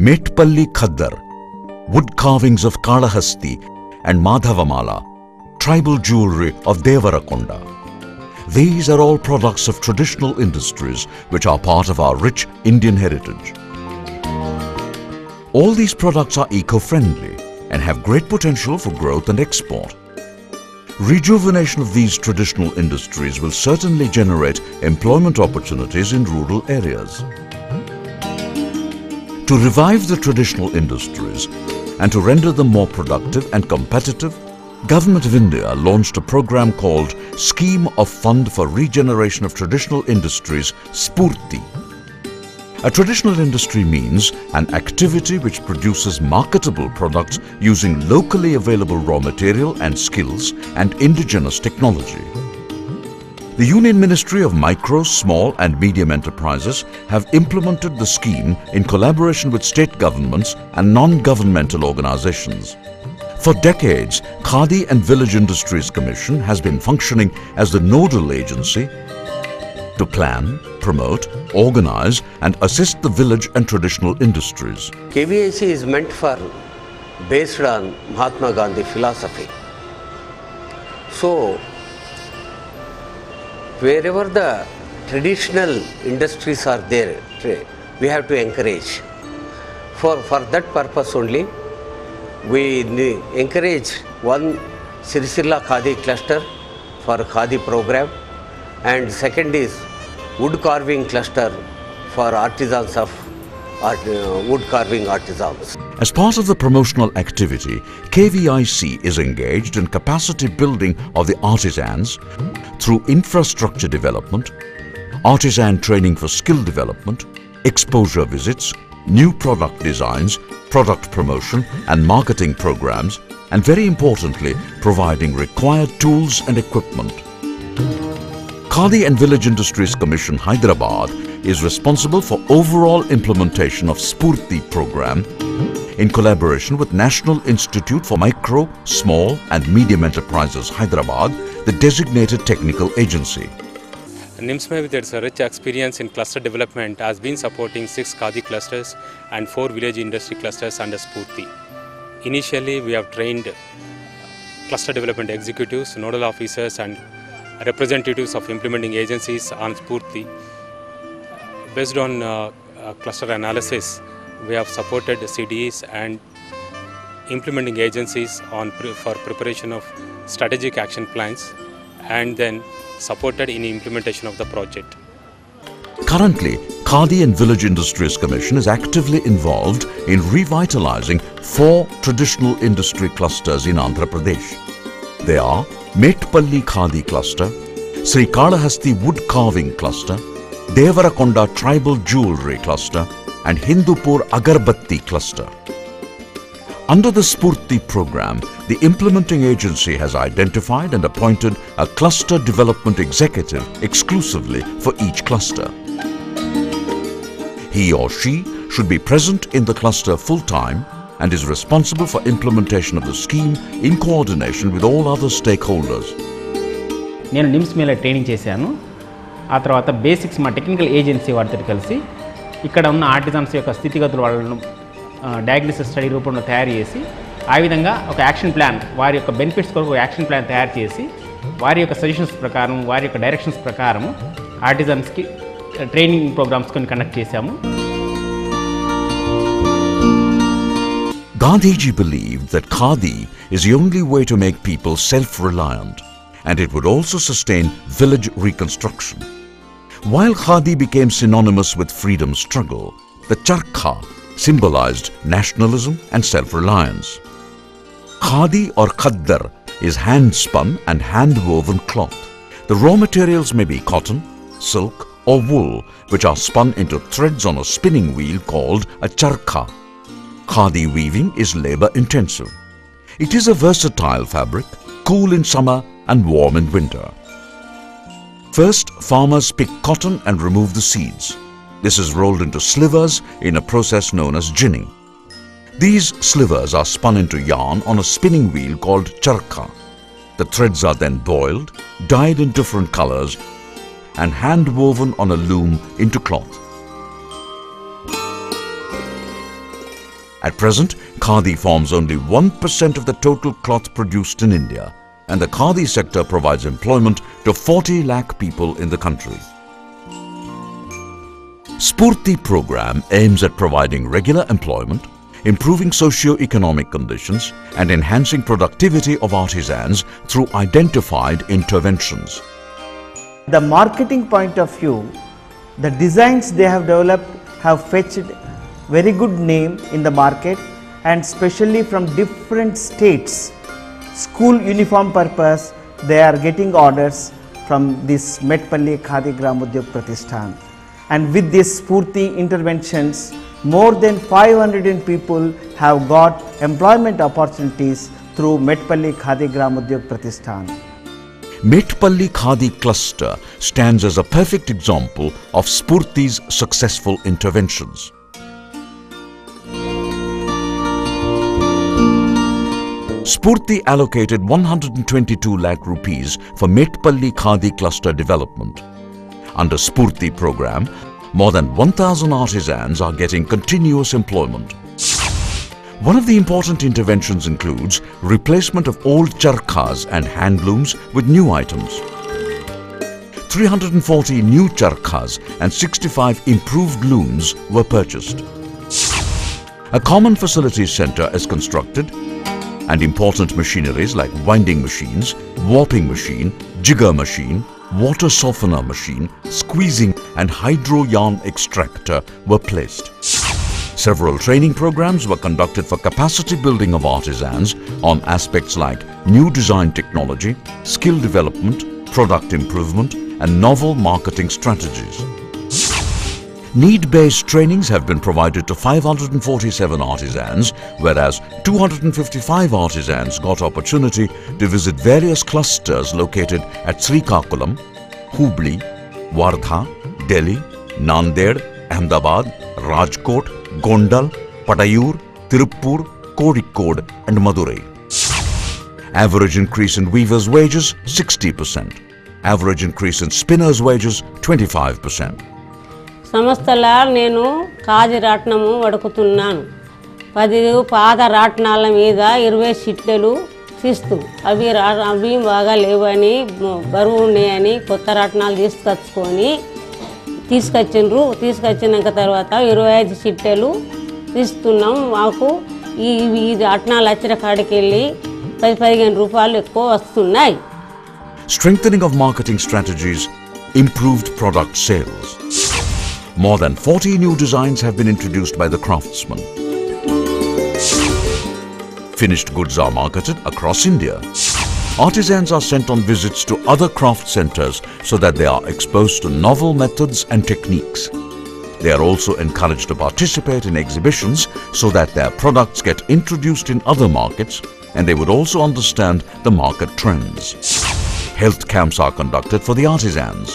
Metpalli Khaddar, wood carvings of Kalahasti and Madhavamala, tribal jewelry of Devarakonda. These are all products of traditional industries which are part of our rich Indian heritage. All these products are eco-friendly and have great potential for growth and export. Rejuvenation of these traditional industries will certainly generate employment opportunities in rural areas. To revive the traditional industries and to render them more productive and competitive, Government of India launched a program called Scheme of Fund for Regeneration of Traditional Industries, SFURTI. A traditional industry means an activity which produces marketable products using locally available raw material and skills and indigenous technology. The Union Ministry of Micro, Small and Medium Enterprises have implemented the scheme in collaboration with state governments and non-governmental organizations. For decades, Khadi and Village Industries Commission has been functioning as the nodal agency to plan, promote, organize and assist the village and traditional industries. KVIC is meant for, based on Mahatma Gandhi philosophy. So, wherever the traditional industries are there, we have to encourage. For that purpose only, we encourage one Sirisilla Khadi cluster for Khadi program, and second is wood carving cluster for artisans of wood carving artisans. As part of the promotional activity, KVIC is engaged in capacity building of the artisans through infrastructure development, artisan training for skill development, exposure visits, new product designs, product promotion and marketing programs, and very importantly, providing required tools and equipment. Khadi and Village Industries Commission, Hyderabad is responsible for overall implementation of SFURTI program in collaboration with National Institute for Micro, Small and Medium Enterprises, Hyderabad, the designated technical agency. NIMSME with its rich experience in cluster development has been supporting 6 Khadi clusters and 4 village industry clusters under SFURTI. Initially, we have trained cluster development executives, nodal officers and representatives of implementing agencies on SFURTI. Based on cluster analysis, we have supported CDEs and implementing agencies for preparation of strategic action plans and then supported in implementation of the project. Currently, Khadi and Village Industries Commission is actively involved in revitalizing 4 traditional industry clusters in Andhra Pradesh. They are Metpalli Khadi Cluster, Sri Kalahasti Wood Carving Cluster, Devarakonda Tribal Jewelry Cluster and Hindupur Agarbatti Cluster. Under the SFURTI program, the implementing agency has identified and appointed a cluster development executive exclusively for each cluster. He or she should be present in the cluster full-time and is responsible for implementation of the scheme in coordination with all other stakeholders. నేను నిమ్స్ మేల training చేశాను. ఆ తర్వాత basics మా technical agency వారితో కలిసి ఇక్కడ ఉన్న artisans యొక్క స్థితిగతులు వాళ్ళను డయాగ్నోసిస్ స్టడీ రూపంలో తయారు చేసి ఆ విధంగా ఒక యాక్షన్ ప్లాన్ వారి యొక్క బెనిఫిట్స్ కొరకు ఒక యాక్షన్ ప్లాన్ తయారు చేసి వారి యొక్క సజెషన్స్ ప్రకారం వారి యొక్క డైరెక్షన్స్ ప్రకారం ఆర్టిజన్స్కి ట్రైనింగ్ ప్రోగ్రామ్స్ కొన్ని కండక్ట్ చేశాము. Gandhiji believed that Khadi is the only way to make people self-reliant, and it would also sustain village reconstruction. While Khadi became synonymous with freedom struggle, the charkha symbolized nationalism and self-reliance. Khadi or khaddar is hand-spun and hand-woven cloth. The raw materials may be cotton, silk or wool, which are spun into threads on a spinning wheel called a charkha. Khadi weaving is labor-intensive. It is a versatile fabric, cool in summer and warm in winter. First, farmers pick cotton and remove the seeds. This is rolled into slivers in a process known as ginning. These slivers are spun into yarn on a spinning wheel called charkha. The threads are then boiled, dyed in different colors and hand-woven on a loom into cloth. At present, khadi forms only 1% of the total cloth produced in India, and the khadi sector provides employment to 40 lakh people in the country. SFURTI program aims at providing regular employment, improving socio-economic conditions, and enhancing productivity of artisans through identified interventions. The marketing point of view, the designs they have developed have fetched very good name in the market, and especially from different states. School uniform purpose, they are getting orders from this Medpalli Khadi Gramodyog Pratishthan. And with this SFURTI interventions, more than 500 people have got employment opportunities through Medpalli Khadi Gramodyog Pratishthan. Medpalli Khadi cluster stands as a perfect example of SFURTI's successful interventions. SFURTI allocated 122 lakh rupees for Medpalli Khadi cluster development. Under SFURTI program, more than 1,000 artisans are getting continuous employment. One of the important interventions includes replacement of old charkhas and handlooms with new items. 340 new charkhas and 65 improved looms were purchased. A common facilities center is constructed, and important machineries like winding machines, warping machine, jigger machine, water softener machine, squeezing and hydro yarn extractor were placed. Several training programs were conducted for capacity building of artisans on aspects like new design technology, skill development, product improvement, and novel marketing strategies. Need-based trainings have been provided to 547 artisans, whereas 255 artisans got opportunity to visit various clusters located at Srikakulam, Hubli, Wardha, Delhi, Nanded, Ahmedabad, Rajkot, Gondal, Patayur, Tirupur, Kozhikode and Madurai. Average increase in weavers' wages 60%. Average increase in spinners' wages 25%. సంస్థల నేను కాజి రాట్నము వడుకుతున్నాను. 10 పాత రాట్నాల మీద 20 సిట్టెలు తీస్తూ అవి బాగా లేవని బరువు ఉన్నాయని కొత్త రాట్నాలు తీసుకొచ్చినాక తర్వాత 25 సిట్టెలు తీస్తున్నాం. మాకు ఈ రాట్నాలు వచ్చిన కాడికి వెళ్ళి 10-15 రూపాయలు ఎక్కువ వస్తున్నాయి. Strengthening of marketing strategies improved product sales. More than 40 new designs have been introduced by the craftsmen. Finished goods are marketed across India. Artisans are sent on visits to other craft centers so that they are exposed to novel methods and techniques. They are also encouraged to participate in exhibitions so that their products get introduced in other markets, and they would also understand the market trends. Health camps are conducted for the artisans.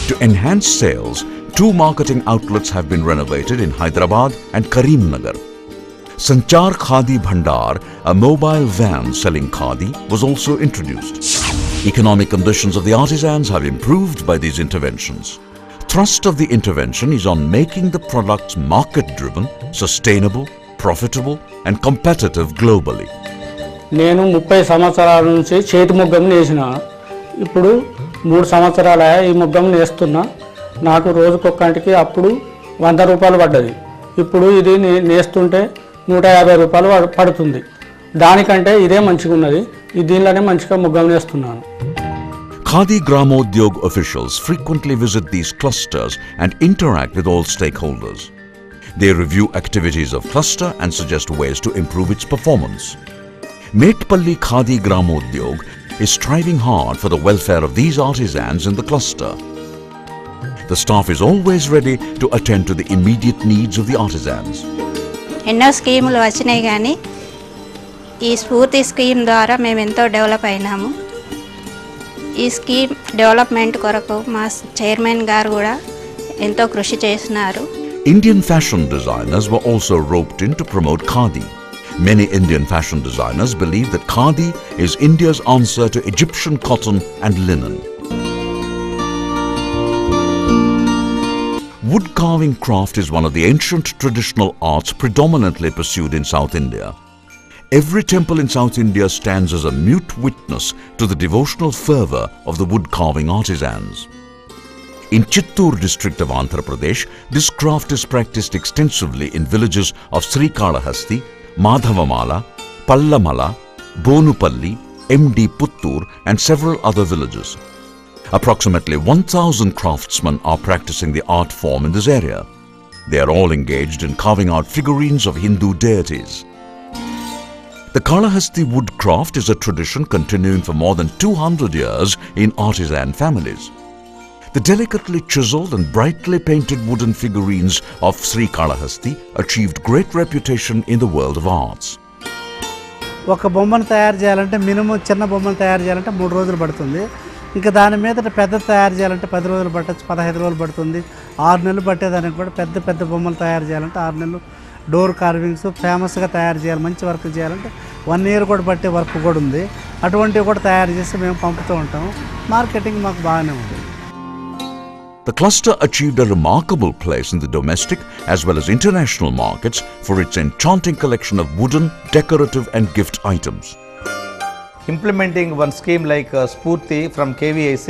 To enhance sales, 2 marketing outlets have been renovated in Hyderabad and Karimnagar. Sanchar Khadi Bhandar, a mobile van selling khadi, was also introduced. Economic conditions of the artisans have improved by these interventions. Thrust of the intervention is on making the products market-driven, sustainable, profitable and competitive globally. నేను 30 సంవత్సరాల నుంచి చేతి ముగ్గం నేసిన. ఇప్పుడు 3 సంవత్సరాల ఈ ముగ్గం నేస్తున్నా. నాకు రోజుకొక్కంటికి అప్పుడు 100 రూపాయలు పడ్డది. ఇప్పుడు ఇది నేస్తుంటే 150 రూపాయలు పడుతుంది. దానికంటే ఇదే మంచిగా ఉన్నది. దీనిలోనే మంచిగా ముగ్గం నేస్తున్నాను. Khadi Gramodyog officials frequently visit these clusters and interact with all stakeholders. They review activities of cluster and suggest ways to improve its performance. Medpalli Khadi Gramodyog is striving hard for the welfare of these artisans in the cluster. The staff is always ready to attend to the immediate needs of the artisans. ఎన్నో స్కీములు వచ్చినాయి కానీ ఈ స్ఫూర్తి scheme ద్వారా మేము ఎంతో develop అయినాము. ఈ స్కీమ్ డెవలప్మెంట్ కొరకు మా చైర్మన్ గారు కూడా ఎంతో కృషి చేస్తున్నారు. Indian fashion designers were also roped in to promote khadi. Many Indian fashion designers believe that khadi is India's answer to Egyptian cotton and linen. wood carving craft is one of the ancient traditional arts predominantly pursued in South India. Every temple in South India stands as a mute witness to the devotional fervour of the wood carving artisans. In Chittoor district of Andhra Pradesh, this craft is practiced extensively in villages of Srikalahasti, Madhavamala, Pallamala, Bonupalli, MD Puttur and several other villages. Approximately 1,000 craftsmen are practicing the art form in this area. They are all engaged in carving out figurines of Hindu deities. The Kalahasti wood craft is a tradition continuing for more than 200 years in artisan families. The delicately chiseled and brightly painted wooden figurines of Sri Kalahasti achieved great reputation in the world of arts. ఒక బొమ్మను తయారు చేయాలంటే minimum చిన్న బొమ్మను తయారు చేయాలంటే 3 రోజులు పడుతుంది. ఇంకా దాని మీద పెద్ద తయారు చేయాలంటే 10 రోజులు పట్టచ్చు, 15 రోజులు పడుతుంది. 6 నెలలు పట్టేదానికి కూడా పెద్ద బొమ్మలు తయారు చేయాలంటే 6 నెలలు. డోర్ కార్వింగ్స్ ఫేమస్గా తయారు చేయాలి, మంచి వర్క్ చేయాలంటే 1 ఇయర్ కూడా పట్టే వర్క్ కూడా ఉంది. అటువంటివి కూడా తయారు చేసి మేము పంపుతూ ఉంటాము. మార్కెటింగ్ మాకు బాగానే ఉంది. The cluster achieved a remarkable place in the domestic as well as international markets for its enchanting collection of wooden, decorative and gift items. Implementing one scheme like SFURTI from KVIC,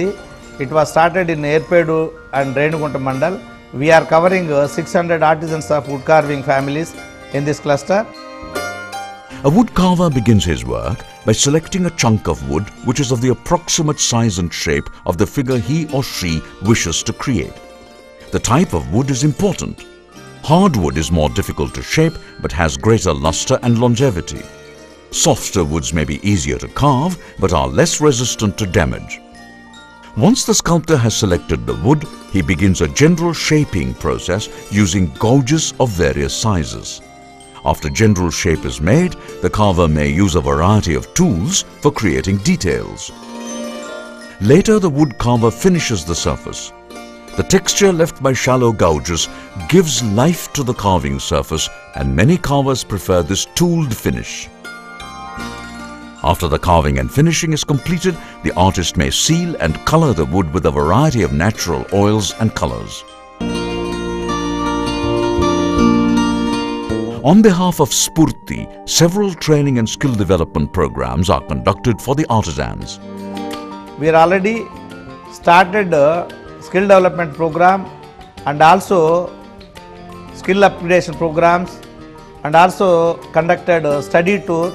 it was started in Erpedu and Renugunta Mandal. We are covering 600 artisans of wood carving families in this cluster. A wood carver begins his work by selecting a chunk of wood which is of the approximate size and shape of the figure he or she wishes to create. The type of wood is important. Hardwood is more difficult to shape but has greater luster and longevity. Softer woods may be easier to carve but are less resistant to damage. Once the sculptor has selected the wood, he begins a general shaping process using gouges of various sizes. After general shape is made, the carver may use a variety of tools for creating details. Later, the wood carver finishes the surface. The texture left by shallow gouges gives life to the carving surface, and many carvers prefer this tooled finish. After the carving and finishing is completed, the artist may seal and color the wood with a variety of natural oils and colors. On behalf of SFURTI, several training and skill development programs are conducted for the artisans. We are already started a skill development program and also skill upgradation programs, and also conducted a study tour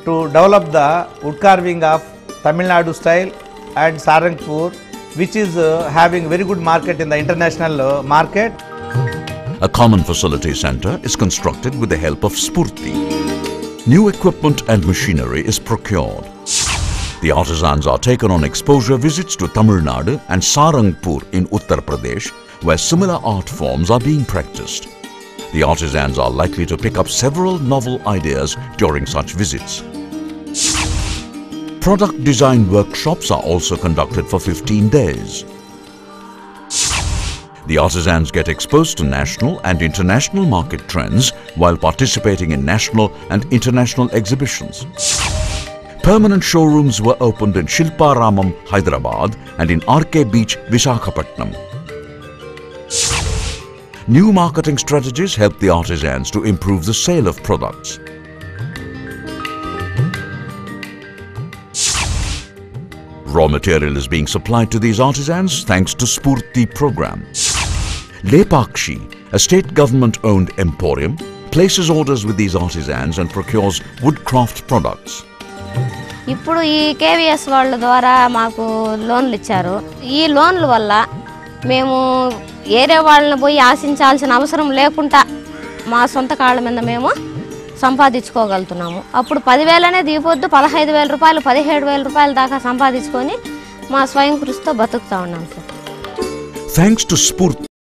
to develop the wood carving of Tamil Nadu style and Sarangpur, which is having very good market in the international market. A common facility center is constructed with the help of SFURTI. New equipment and machinery is procured. The artisans are taken on exposure visits to Tamil Nadu and Sarangpur in Uttar Pradesh, where similar art forms are being practiced. The artisans are likely to pick up several novel ideas during such visits. Product design workshops are also conducted for 15 days. The artisans get exposed to national and international market trends while participating in national and international exhibitions. Permanent showrooms were opened in Shilparamam, Hyderabad and in RK Beach, Visakhapatnam. New marketing strategies help the artisans to improve the sale of products. Raw material is being supplied to these artisans thanks to SFURTI program. Lepakshi, a state government-owned emporium, places orders with these artisans and procures woodcraft products. ఇప్పుడు ఈ KVS వాళ్ళ ద్వారా మాకు లోన్లు ఇచ్చారు. ఈ లోన్ల వల్ల మేము ఏరే వాళ్ళని పోయి ఆశించాల్సిన అవసరం లేకుండా మా సొంత కాళ్ళ మీద మేము సంపాదించుకోగలుగుతున్నాము. అప్పుడు 10,000 అనేది ఇవ్వొద్దు, 15,000 రూపాయలు 17,000 రూపాయల దాకా సంపాదించుకొని మా స్వయం కృషితో బతుకుతా ఉన్నాం సార్. Thanks to SFURTI,